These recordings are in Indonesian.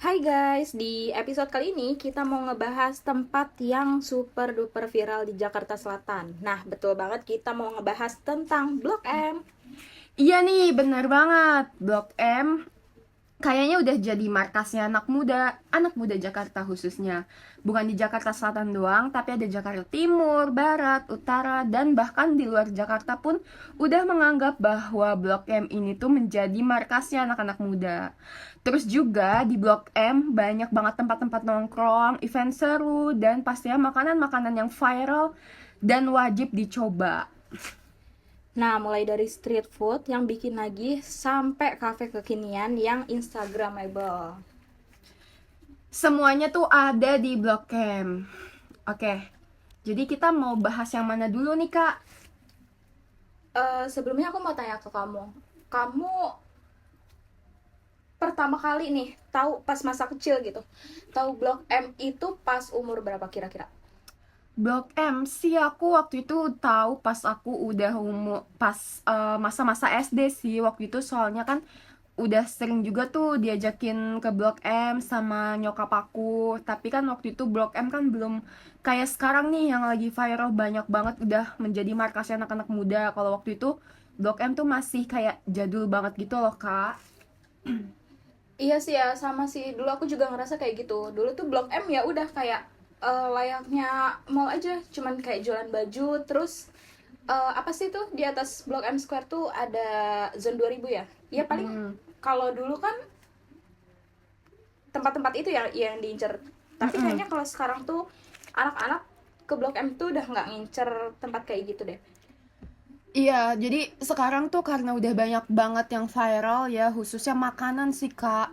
Hai guys, di episode kali ini kita mau ngebahas tempat yang super duper viral di Jakarta Selatan. Nah, betul banget kita mau ngebahas tentang Blok M. Iya nih, bener banget. Blok M kayaknya udah jadi markasnya anak muda Jakarta khususnya. Bukan di Jakarta Selatan doang, tapi ada Jakarta Timur, Barat, Utara, dan bahkan di luar Jakarta pun udah menganggap bahwa Blok M ini tuh menjadi markasnya anak-anak muda. Terus juga di Blok M banyak banget tempat-tempat nongkrong, event seru, dan pastinya makanan-makanan yang viral dan wajib dicoba. Nah, mulai dari street food yang bikin nagih sampai kafe kekinian yang instagramable. Semuanya tuh ada di Blok M. Oke, jadi kita mau bahas yang mana dulu nih, Kak? Sebelumnya aku mau tanya ke kamu. Kamu pertama kali nih tahu pas masa kecil gitu. Tahu Blok M itu pas umur berapa kira-kira? Blok M sih aku waktu itu tahu pas aku udah masa-masa SD sih waktu itu, soalnya kan udah sering juga tuh diajakin ke Blok M sama nyokap aku. Tapi kan waktu itu Blok M kan belum kayak sekarang nih yang lagi viral banyak banget udah menjadi markasnya anak-anak muda. Kalau waktu itu Blok M tuh masih kayak jadul banget gitu loh, Kak. Iya sih ya, sama sih. Dulu aku juga ngerasa kayak gitu. Dulu tuh Blok M ya udah kayak layaknya mall aja, cuman kayak jualan baju. Terus apa sih tuh di atas Blok M Square tuh ada Zone 2000 ya? Iya paling Mm-mm. kalau dulu kan tempat-tempat itu yang diincer. Tapi Mm-mm. kayaknya kalau sekarang tuh anak-anak ke Blok M tuh udah nggak ngincer tempat kayak gitu deh. Iya, jadi sekarang tuh karena udah banyak banget yang viral ya, khususnya makanan sih, Kak.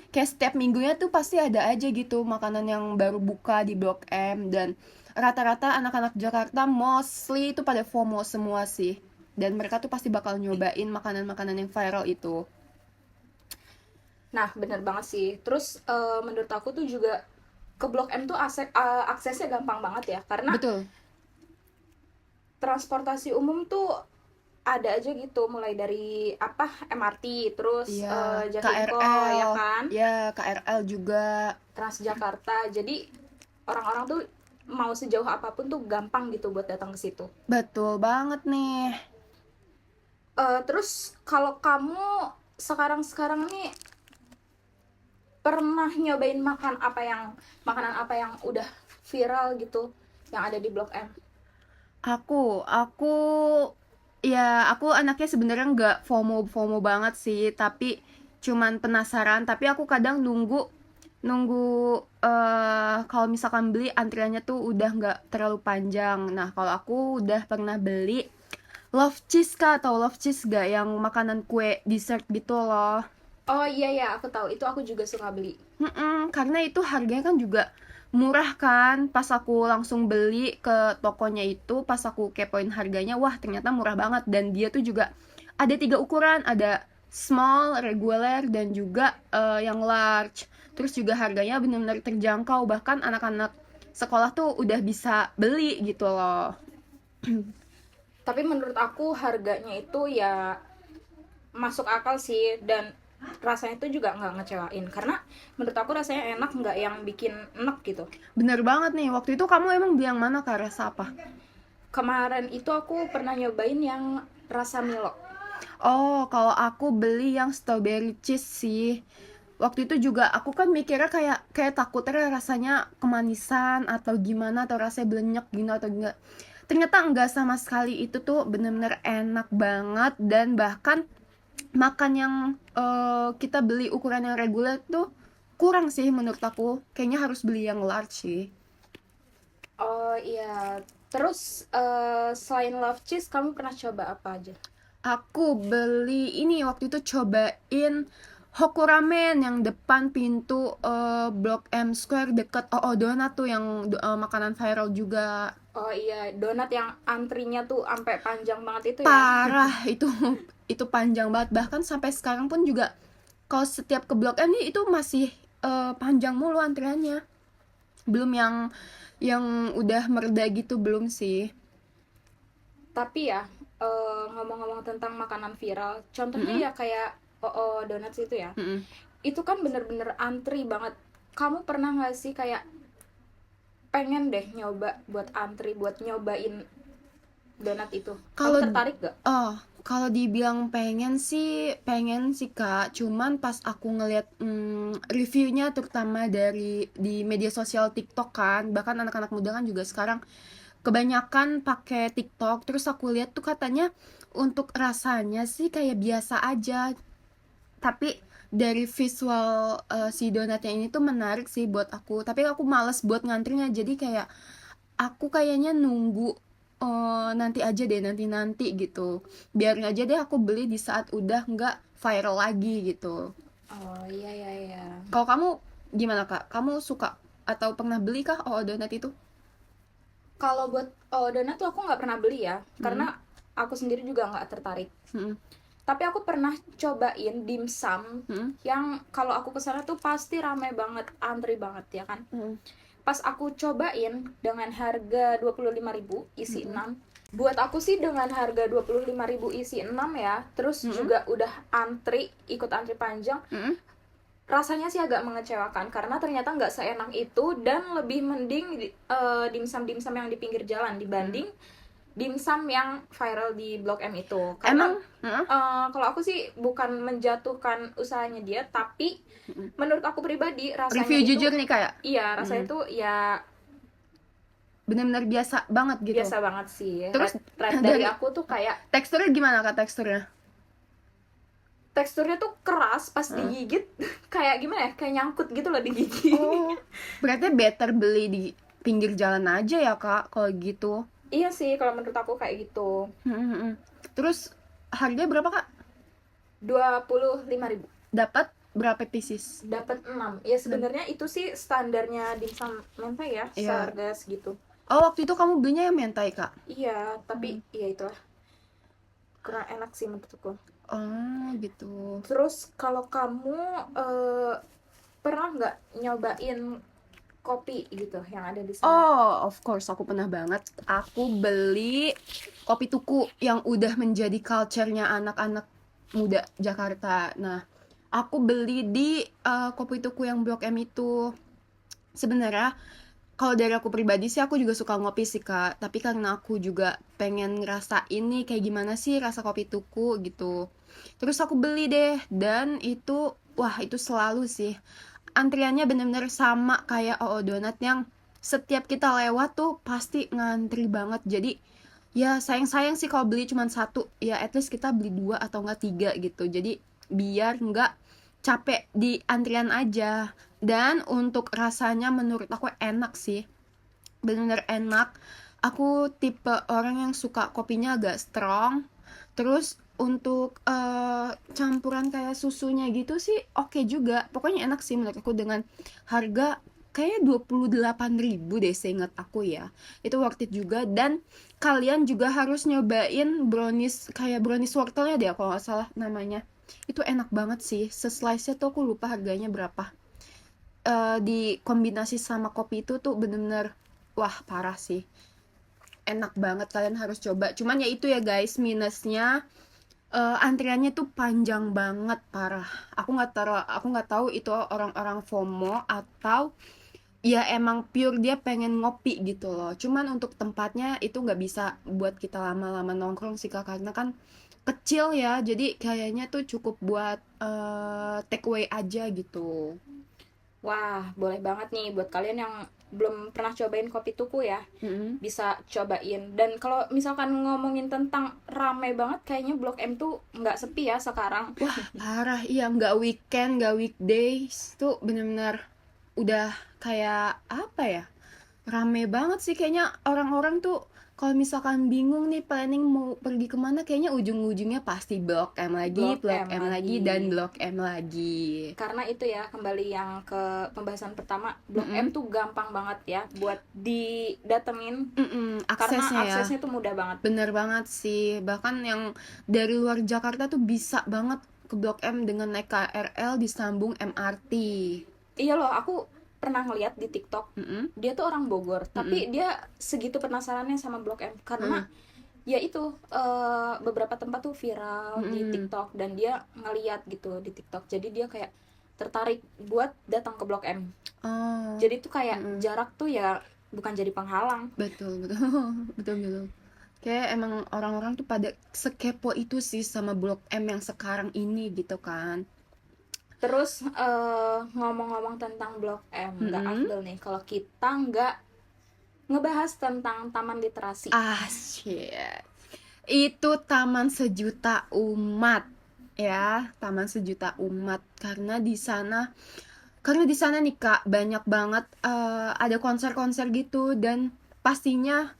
Kayak setiap minggunya tuh pasti ada aja gitu makanan yang baru buka di Blok M, dan rata-rata anak-anak Jakarta mostly itu pada FOMO semua sih. Dan mereka tuh pasti bakal nyobain makanan-makanan yang viral itu. Nah, bener banget sih. Terus menurut aku tuh juga ke Blok M tuh aksesnya gampang banget ya, karena Betul. transportasi umum tuh ada aja gitu, mulai dari apa MRT, terus Iya, Jaklingko KRL. ya kan, Ya, KRL juga. Transjakarta. Jadi orang-orang tuh mau sejauh apapun tuh gampang gitu buat datang ke situ. Betul banget nih. Terus kalau kamu sekarang nih pernah nyobain makanan apa yang udah viral gitu yang ada di Blok M? Aku ya aku anaknya sebenarnya nggak FOMO banget sih, tapi cuman penasaran. Tapi aku kadang nunggu nunggu kalau misalkan beli antriannya tuh udah nggak terlalu panjang. Nah, kalau aku udah pernah beli love cheese, Kak, atau love cheese gak yang makanan kue dessert gitu loh. Oh iya ya, aku tahu itu, aku juga suka beli. Karena itu harganya kan juga murah kan. Pas aku langsung beli ke tokonya itu, pas aku kepoin harganya, wah ternyata murah banget. Dan dia tuh juga ada 3 ukuran, ada small, regular, dan juga yang large. Terus juga harganya benar-benar terjangkau, bahkan anak-anak sekolah tuh udah bisa beli gitu loh. Tapi menurut aku harganya itu ya masuk akal sih, dan rasanya itu juga nggak ngecewain, karena menurut aku rasanya enak, nggak yang bikin enak gitu. Bener banget nih, waktu itu kamu emang beli yang mana, Kak? Rasa apa? Kemarin itu aku pernah nyobain yang rasa Milo. Oh, kalau aku beli yang strawberry cheese sih. Waktu itu juga aku kan mikirnya kayak takutnya rasanya kemanisan atau gimana, atau rasanya belenyek gitu atau enggak. Ternyata enggak sama sekali, itu tuh bener-bener enak banget. Dan bahkan makan yang kita beli ukuran yang reguler tuh kurang sih menurut aku. Kayaknya harus beli yang large sih. Oh iya, terus selain love cheese kamu pernah coba apa aja? Aku beli ini waktu itu, cobain Hoku Ramen yang depan pintu Blok M Square deket Donat tuh yang makanan viral juga. Oh iya, donat yang antrinya tuh sampai panjang banget itu ya. Parah itu itu panjang banget, bahkan sampai sekarang pun juga kalau setiap ke Blok M nih itu masih panjang mulu antriannya. Belum yang udah mereda gitu, belum sih. Tapi ya, ngomong-ngomong tentang makanan viral, contohnya Mm-mm. ya kayak donuts itu ya. Mm-mm. itu kan bener-bener antri banget. Kamu pernah nggak sih kayak pengen deh nyoba buat antri buat nyobain donat itu? Kamu Kalau tertarik gak? kalau dibilang pengen sih Kak, cuman pas aku ngeliat reviewnya terutama dari di media sosial TikTok kan, bahkan anak-anak muda kan juga sekarang kebanyakan pakai TikTok, terus aku lihat tuh katanya untuk rasanya sih kayak biasa aja, tapi dari visual si donatnya ini tuh menarik sih buat aku, tapi aku males buat ngantrinya, jadi kayak aku kayaknya nunggu nanti aja deh, nanti gitu, biarin aja deh aku beli di saat udah nggak viral lagi gitu. Oh iya iya iya. Kalau kamu gimana Kak, kamu suka atau pernah beli kah donat itu? Kalau buat donat tuh aku nggak pernah beli ya, Hmm. karena aku sendiri juga nggak tertarik. Hmm. Tapi aku pernah cobain dimsum Hmm. yang kalau aku kesana tuh pasti ramai banget, antri banget ya kan. Hmm. Pas aku cobain dengan harga 25.000 isi Hmm. 6. Buat aku sih dengan harga 25.000 isi 6 ya, terus Hmm. juga udah antri, ikut antri panjang, Hmm. rasanya sih agak mengecewakan karena ternyata nggak seenak itu dan lebih mending dimsum-dimsum yang di pinggir jalan dibanding dimsum yang viral di Blok M itu. Karena Emang? Hmm. kalau aku sih bukan menjatuhkan usahanya dia, tapi menurut aku pribadi rasanya Review itu jujur nih kayak iya, rasanya itu ya benar-benar biasa banget gitu. biasa banget sih. Terus Red dari dari aku tuh kayak teksturnya gimana Kak, teksturnya? teksturnya tuh keras pas digigit kayak gimana ya, kayak nyangkut gitu loh di gigi. Oh, berarti better beli di pinggir jalan aja ya Kak kalau gitu. Iya sih kalau menurut aku kayak gitu. Terus harganya berapa Kak? 25.000 Dapat berapa pieces? dapat 6. Ya sebenarnya itu sih standarnya dimsum mentai ya, Iya. seharga segitu. Oh, waktu itu kamu belinya yang mentai Kak? Iya, tapi ya itulah kurang enak sih menurutku. Oh gitu. Terus kalau kamu pernah nggak nyobain kopi gitu yang ada di sana? Oh, of course, aku pernah banget. Aku beli kopi tuku yang udah menjadi culture-nya anak-anak muda Jakarta. Nah, aku beli di kopi tuku yang Blok M itu. Sebenarnya, kalau dari aku pribadi sih aku juga suka ngopi sih Kak. Tapi karena aku juga pengen ngerasain ini kayak gimana sih rasa kopi tuku gitu. Terus aku beli deh, dan itu, wah itu selalu sih antriannya bener-bener sama kayak donat yang setiap kita lewat tuh pasti ngantri banget. Jadi ya sayang-sayang sih kalau beli cuma satu, ya at least kita beli dua atau enggak tiga gitu, jadi biar enggak capek di antrian aja. Dan untuk rasanya menurut aku enak sih, bener-bener enak. Aku tipe orang yang suka kopinya agak strong. Terus untuk campuran kayak susunya gitu sih oke juga. Pokoknya enak sih menurut aku, dengan harga kayaknya 28.000 deh seingat aku ya. Itu worth it juga, dan kalian juga harus nyobain brownies, kayak brownies wortelnya deh kalau nggak salah namanya. Itu enak banget sih. Seslice-nya tuh aku lupa harganya berapa. Di kombinasi sama kopi itu tuh bener-bener wah parah sih, enak banget, kalian harus coba. Cuman ya itu ya guys, minusnya antriannya tuh panjang banget, parah. Aku nggak tahu itu orang-orang FOMO atau ya emang pure dia pengen ngopi gitu loh. Cuman untuk tempatnya itu nggak bisa buat kita lama-lama nongkrong sih Kak, karena kan kecil ya, jadi kayaknya tuh cukup buat take away aja gitu. Wah, boleh banget nih buat kalian yang belum pernah cobain kopi tuku ya. Mm-mm. Bisa cobain. Dan kalau misalkan ngomongin tentang rame banget, kayaknya Blok M tuh nggak sepi ya sekarang. Wah parah, iya, nggak weekend nggak weekdays tuh bener-bener udah kayak apa ya, rame banget sih kayaknya. Orang-orang tuh kalau misalkan bingung nih planning mau pergi kemana, kayaknya ujung-ujungnya pasti Blok M lagi, Blok Blok M M lagi, lagi. dan Blok M lagi. Karena itu ya, kembali yang ke pembahasan pertama, Blok Mm-mm. M tuh gampang banget ya buat didatengin. Karena Aksesnya ya, aksesnya tuh mudah banget. bener banget sih. Bahkan yang dari luar Jakarta tuh bisa banget ke Blok M dengan naik KRL disambung MRT. Iya loh, aku pernah ngeliat di TikTok. Mm-mm. Dia tuh orang Bogor, tapi dia segitu penasarannya sama Blok M karena ya itu beberapa tempat tuh viral di TikTok dan dia ngeliat gitu di TikTok. Jadi dia kayak tertarik buat datang ke Blok M. Oh, Jadi tuh kayak jarak tuh ya bukan jadi penghalang. betul betul betul betul. Kayak emang orang-orang tuh pada sekepo itu sih sama Blok M yang sekarang ini gitu kan. Terus ngomong-ngomong tentang Blok M, nggak Mm-mm. afdol nih kalau kita nggak ngebahas tentang Taman Literasi. Ah, shit. Itu taman sejuta umat ya, taman sejuta umat karena di sana nih Kak banyak banget ada konser-konser gitu dan pastinya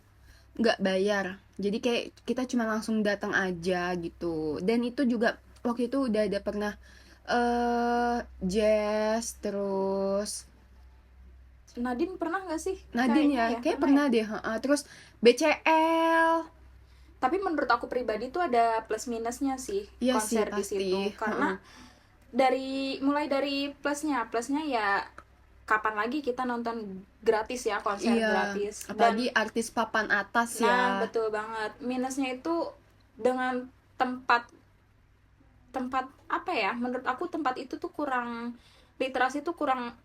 nggak bayar. Jadi kayak kita cuma langsung datang aja gitu. Dan itu juga waktu itu udah ada pernah jazz terus Nadine pernah nggak sih? Nadine ya, Kayaknya kayak pernah pernah deh, heeh. Terus BCL. Tapi menurut aku pribadi tuh ada plus minusnya sih Iya sih konser di pasti, situ. Karena mulai dari plusnya ya kapan lagi kita nonton gratis ya, konser iya, gratis. apalagi Dan artis papan atas nah, ya. betul banget. Minusnya itu dengan tempat tempat apa ya? Menurut aku tempat itu tuh kurang, literasi tuh kurang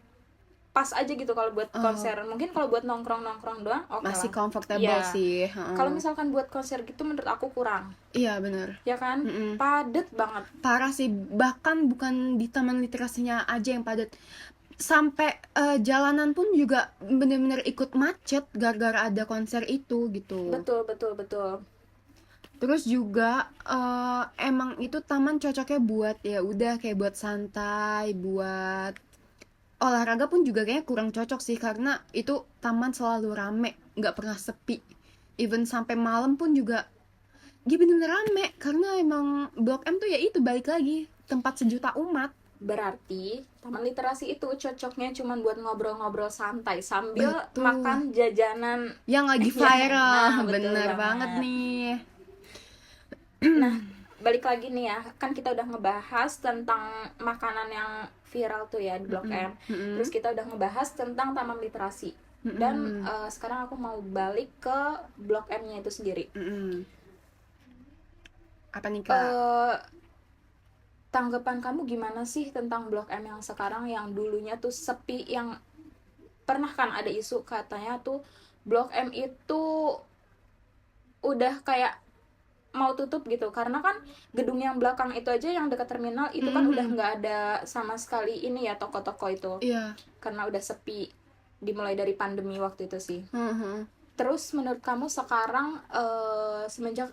pas aja gitu kalau buat Oh, konser. Mungkin kalau buat nongkrong-nongkrong doang oke masih lah. comfortable Iya. sih, Kalau heeh. misalkan buat konser gitu menurut aku kurang. Iya bener. Ya kan? Mm-mm. Padet banget. Parah sih, bahkan bukan di taman literasinya aja yang padat. Sampai jalanan pun juga bener-bener ikut macet gara-gara ada konser itu gitu. Betul, betul, betul. Terus juga emang itu taman cocoknya buat ya udah kayak buat santai, buat olahraga pun juga kayaknya kurang cocok sih karena itu taman selalu rame, nggak pernah sepi. Even sampai malam pun juga dia bener-bener rame karena emang Blok M tuh ya itu balik lagi tempat sejuta umat. Berarti taman literasi itu cocoknya cuman buat ngobrol-ngobrol santai sambil Betul. makan jajanan. Yang lagi Nah, viral, betul bener banget banget. nih. Nah, balik lagi nih ya, kan kita udah ngebahas tentang makanan yang viral tuh ya di Blok Mm-mm, M. Terus mm-mm, kita udah ngebahas tentang taman literasi. Dan mm-mm, sekarang aku mau balik ke Blok M-nya itu sendiri. mm-mm. Apa nih Kak? eh Tanggapan kamu gimana sih tentang Blok M yang sekarang, yang dulunya tuh sepi, yang pernah kan ada isu katanya tuh Blok M itu udah kayak mau tutup gitu, karena kan gedung yang belakang itu aja yang dekat terminal itu kan udah Mm-mm. nggak ada sama sekali ini ya, toko-toko itu, Iya. karena udah sepi dimulai dari pandemi waktu itu sih. Heeh. Terus menurut kamu sekarang semenjak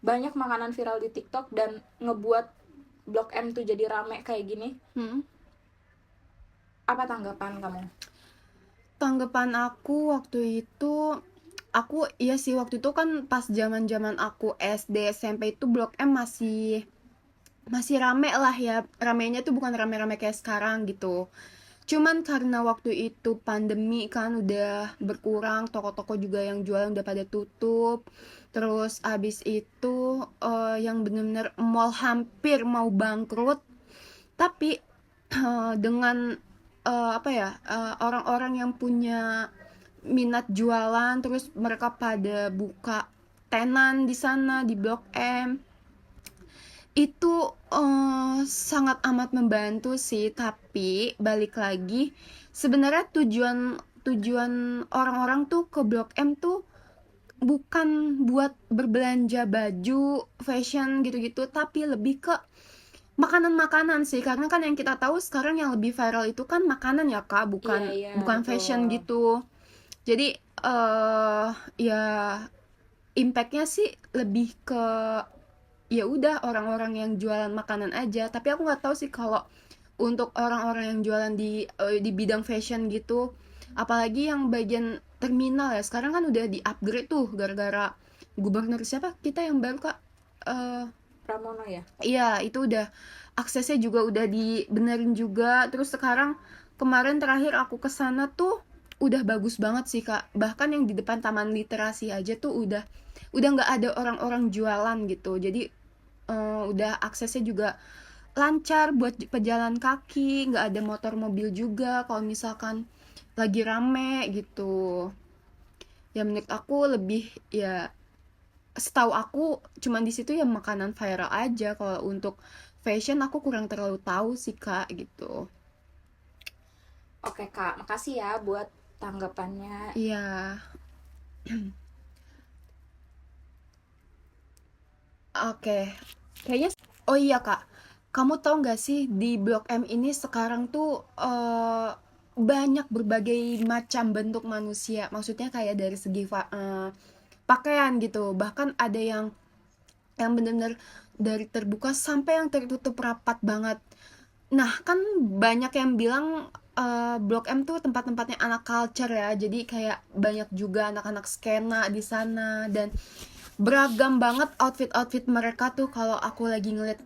banyak makanan viral di TikTok dan ngebuat Blok M tuh jadi rame kayak gini, Mm. apa tanggapan kamu? Tanggapan aku waktu itu, aku iya sih waktu itu kan pas zaman-zaman aku SD SMP itu Blok M masih rame lah ya. Ramenya tuh bukan rame-rame kayak sekarang gitu. Cuman karena waktu itu pandemi kan udah berkurang, toko-toko juga yang jualan udah pada tutup. Terus abis itu yang bener-bener mall hampir mau bangkrut. Tapi dengan apa ya, orang-orang yang punya minat jualan terus mereka pada buka tenan di sana di Blok M itu sangat amat membantu sih. Tapi balik lagi sebenarnya tujuan tujuan orang-orang tuh ke Blok M tuh bukan buat berbelanja baju fashion gitu-gitu tapi lebih ke makanan-makanan sih karena kan yang kita tahu sekarang yang lebih viral itu kan makanan ya Kak, Iya, bukan iya, bukan fashion betul. gitu. Jadi ya impactnya sih lebih ke ya udah orang-orang yang jualan makanan aja. Tapi aku nggak tahu sih kalau untuk orang-orang yang jualan di bidang fashion gitu, apalagi yang bagian terminal ya. Sekarang kan udah di-upgrade tuh gara-gara gubernur siapa kita yang baru Kak. Eh Pramono ya. iya, itu udah aksesnya juga udah dibenerin juga. Terus sekarang kemarin terakhir aku kesana tuh udah bagus banget sih Kak. Bahkan yang di depan taman literasi aja tuh udah nggak ada orang-orang jualan gitu. Jadi udah aksesnya juga lancar buat pejalan kaki, nggak ada motor mobil juga kalau misalkan lagi rame gitu. Ya menurut aku lebih ya setahu aku cuman di situ ya makanan viral aja. Kalau untuk fashion aku kurang terlalu tahu sih Kak gitu. Oke Kak, makasih ya buat tanggapannya. Iya. Oke. Kayaknya oh iya Kak. Kamu tahu nggak sih di Blok M ini sekarang tuh banyak berbagai macam bentuk manusia. Maksudnya kayak dari segi pakaian gitu. Bahkan ada yang benar-benar dari terbuka sampai yang tertutup rapat banget. Nah, kan banyak yang bilang Blok M tuh tempat-tempatnya anak culture ya. Jadi kayak banyak juga anak-anak skena di sana dan beragam banget outfit-outfit mereka tuh kalau aku lagi ngeliat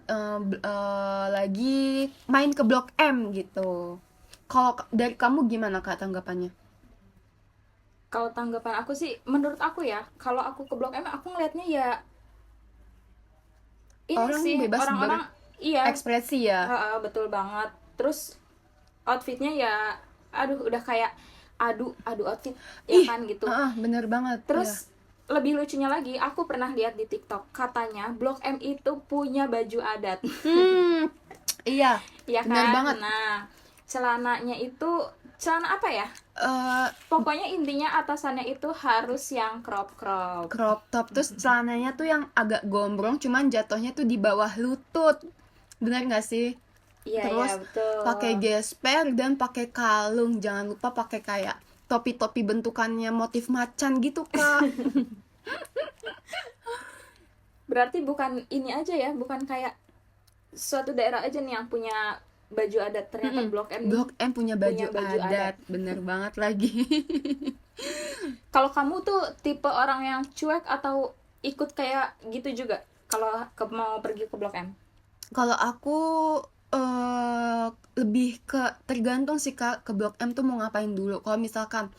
lagi main ke Blok M gitu. Kalau dari kamu gimana Kak tanggapannya? Kalau tanggapan aku sih, menurut aku ya, kalau aku ke Blok M, aku ngelihatnya ya ini Orang sih bebas orang-orang, iya, berekspresi ya. betul banget. Terus outfitnya ya, aduh udah kayak adu outfit ya Ih, kan gitu. bener banget ya. Terus lebih lucunya lagi, aku pernah lihat di TikTok katanya Blok M itu punya baju adat. Iya, Iya bener kan? banget. Nah, celananya itu celana apa ya? eh Pokoknya intinya atasannya itu harus yang crop crop. Crop top terus celananya tuh yang agak gombrong cuman jatuhnya tuh di bawah lutut. Bener nggak sih? Iya ya Terus betul. pakai gesper dan pakai kalung. Jangan lupa pakai kayak topi-topi bentukannya motif macan gitu, Kak. Berarti bukan ini aja ya, bukan kayak suatu daerah aja nih yang punya baju adat. Ternyata Blok M nih Blok M punya baju, punya baju adat. Bener banget lagi. Kalau kamu tuh tipe orang yang cuek atau ikut kayak gitu juga? Kalau mau pergi ke Blok M? Kalau aku eh lebih ke tergantung sih Kak ke Blok M tuh mau ngapain dulu. Kalau misalkan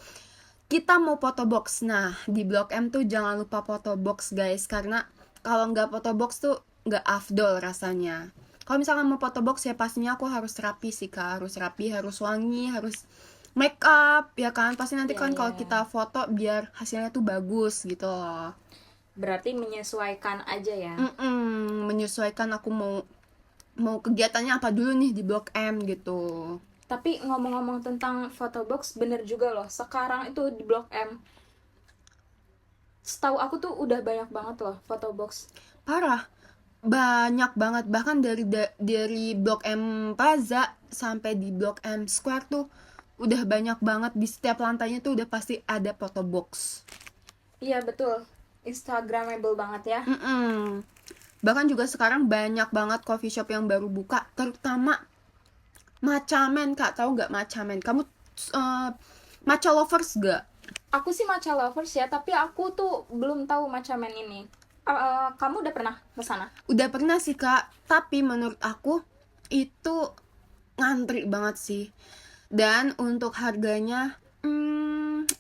kita mau foto box, nah di Blok M tuh jangan lupa foto box guys, karena kalau nggak foto box tuh nggak afdol rasanya. Kalau misalkan mau foto box ya pastinya aku harus rapi sih Kak, harus rapi, harus wangi, harus make up ya kan. Pasti nanti Iya kan iya. kalau kita foto biar hasilnya tuh bagus gitu loh. Berarti menyesuaikan aja ya. Menyesuaikan aku mau mau kegiatannya apa dulu nih di Blok M gitu. Tapi ngomong-ngomong tentang photo box, bener juga loh. Sekarang itu di Blok M, setahu aku tuh udah banyak banget loh photo box. Parah, banyak banget, bahkan dari Blok M Plaza sampai di Blok M Square tuh udah banyak banget, di setiap lantainya tuh udah pasti ada photo box. Iya betul, Instagramable banget ya. Bahkan juga sekarang banyak banget coffee shop yang baru buka, terutama matcha men. Kak, tahu nggak matcha men? Kamu matcha lovers gak? Aku sih matcha lovers ya, tapi aku tuh belum tahu matcha man ini. Kamu udah pernah ke sana? Udah pernah sih Kak, tapi menurut aku itu ngantri banget sih. Dan untuk harganya,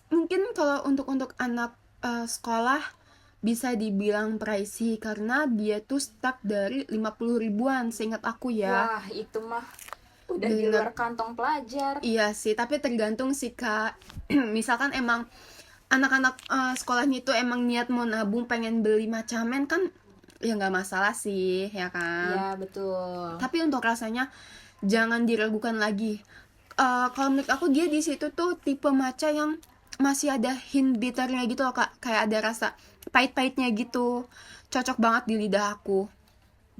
mungkin kalau untuk anak sekolah bisa dibilang pricey karena dia tuh start dari 50 ribuan seingat aku ya. Wah, itu mah udah di Bener. luar kantong pelajar. Iya sih, tapi tergantung sih Kak. Misalkan emang anak-anak sekolahnya itu emang niat mau nabung pengen beli macamen kan ya nggak masalah sih ya kan. Iya, betul. Tapi untuk rasanya jangan diragukan lagi. Kalau menurut aku dia di situ tuh tipe matcha yang masih ada hint bitternya gitu loh Kak, kayak ada rasa pahit-pahitnya gitu. Cocok banget di lidah aku.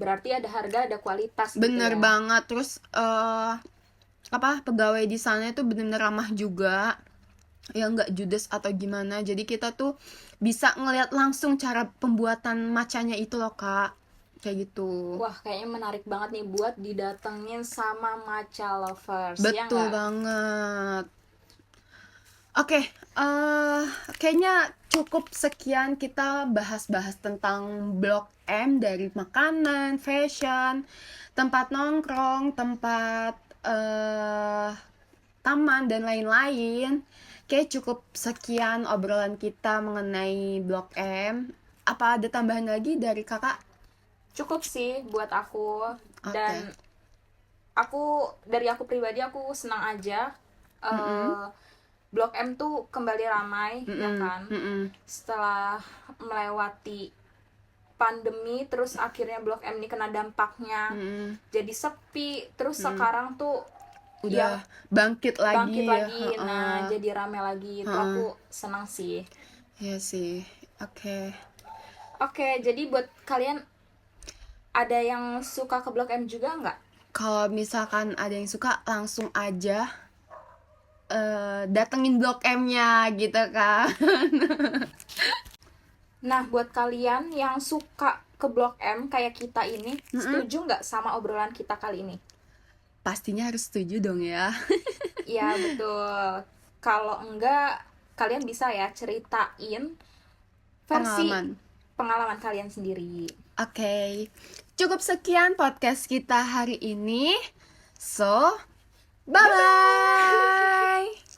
Berarti ada harga, ada kualitas gitu Bener ya. banget. Terus pegawai di sana itu bener-bener ramah juga, ya nggak judes atau gimana. Jadi kita tuh bisa ngeliat langsung cara pembuatan matchanya itu loh Kak, kayak gitu. Wah, kayaknya menarik banget nih buat didatengin sama matcha lovers. Ya Betul nggak? banget. Oke, kayaknya cukup sekian kita bahas-bahas tentang Blok M, dari makanan, fashion, tempat nongkrong, tempat taman dan lain-lain. Kayak cukup sekian obrolan kita mengenai Blok M. Apa ada tambahan lagi dari kakak? Cukup sih buat aku. Oke. Dan dari aku pribadi aku senang aja. Blok M tuh kembali ramai ya kan. Setelah melewati pandemi, terus akhirnya Blok M ini kena dampaknya, jadi sepi. Terus sekarang tuh udah bangkit lagi. bangkit lagi. Heeh. Nah, jadi rame lagi. Itu aku senang sih. Iya sih. Oke. Oke, jadi buat kalian ada yang suka ke Blok M juga nggak? Kalau misalkan ada yang suka, langsung aja datengin Blok M-nya gitu kan. Nah, buat kalian yang suka ke Blok M kayak kita ini, setuju nggak sama obrolan kita kali ini? Pastinya harus setuju dong ya. Iya, betul. Kalau enggak, kalian bisa ya ceritain versi pengalaman kalian sendiri. Oke. Cukup sekian podcast kita hari ini. So, bye-bye.